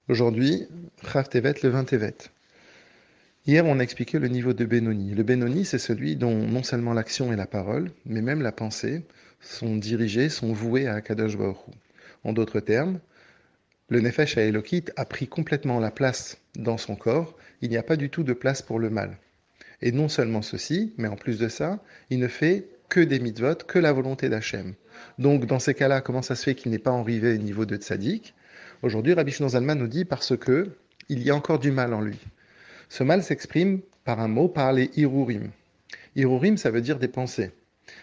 Aujourd'hui, Chav Tevet, le 20 Tevet. Hier, on a expliqué le niveau de Benoni. Le Benoni, c'est celui dont non seulement l'action et la parole, mais même la pensée sont dirigées, sont vouées à Akadosh Baruch Hu. En d'autres termes, le Nefesh Elokit a pris complètement la place dans son corps. Il n'y a pas du tout de place pour le mal. Et non seulement ceci, mais en plus de ça, il ne fait que des mitzvot, que la volonté d'Hachem. Donc, dans ces cas-là, comment ça se fait qu'il n'est pas arrivé au niveau de tzaddik? Aujourd'hui, Rabbi Shimon Zalman nous dit parce que il y a encore du mal en lui. Ce mal s'exprime par un mot, par les hirurim. Hirurim, ça veut dire des pensées.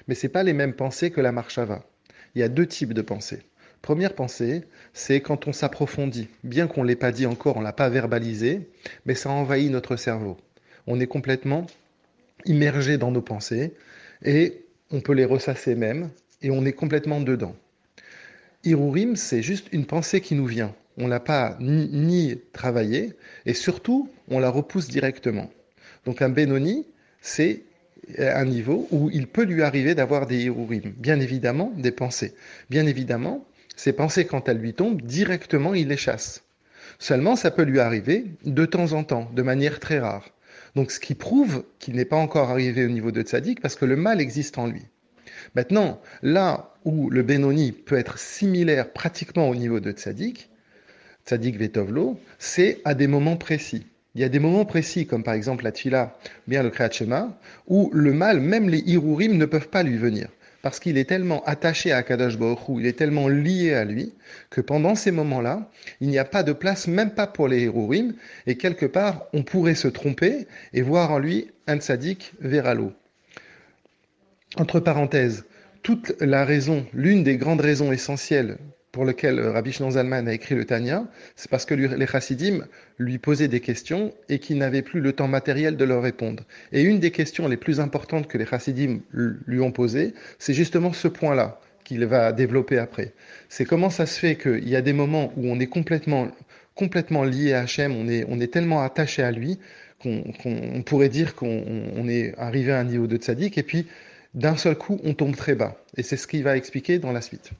Mais ce n'est pas les mêmes pensées que la marshava. Il y a deux types de pensées. Première pensée, c'est quand on s'approfondit. Bien qu'on ne l'ait pas dit encore, on ne l'a pas verbalisé, mais ça envahit notre cerveau. On est complètement immergé dans nos pensées et on peut les ressasser même et on est complètement dedans. Hirurim, c'est juste une pensée qui nous vient. On ne l'a pas ni travaillée et surtout, on la repousse directement. Donc un Benoni, c'est un niveau où il peut lui arriver d'avoir des Hirurim. Bien évidemment, des pensées. Bien évidemment, ces pensées, quand elles lui tombent, directement, il les chasse. Seulement, ça peut lui arriver de temps en temps, de manière très rare. Donc, ce qui prouve qu'il n'est pas encore arrivé au niveau de tzaddik, parce que le mal existe en lui. Maintenant, là où le Benoni peut être similaire pratiquement au niveau de tzaddik, tzaddik vetovlo, c'est à des moments précis. Il y a des moments précis, comme par exemple la tfila, bien le Kriyat Shema, où le mal, même les hirurim, ne peuvent pas lui venir. Parce qu'il est tellement attaché à Kadosh Baruch Hu, il est tellement lié à lui, que pendant ces moments-là, il n'y a pas de place, même pas pour les hirurim, et quelque part, on pourrait se tromper et voir en lui un tzaddik veralo. Entre parenthèses, toute la raison, l'une des grandes raisons essentielles pour lesquelles Rabbi Shimon Zalman a écrit le Tanya, c'est parce que les chassidim lui posaient des questions et qu'il n'avait plus le temps matériel de leur répondre. Et une des questions les plus importantes que les chassidim lui ont posées, c'est justement ce point-là qu'il va développer après. C'est comment ça se fait qu'il y a des moments où on est complètement lié à Hachem, on est tellement attaché à lui qu'on pourrait dire qu'on est arrivé à un niveau de tzaddik, et puis d'un seul coup, on tombe très bas. Et c'est ce qu'il va expliquer dans la suite.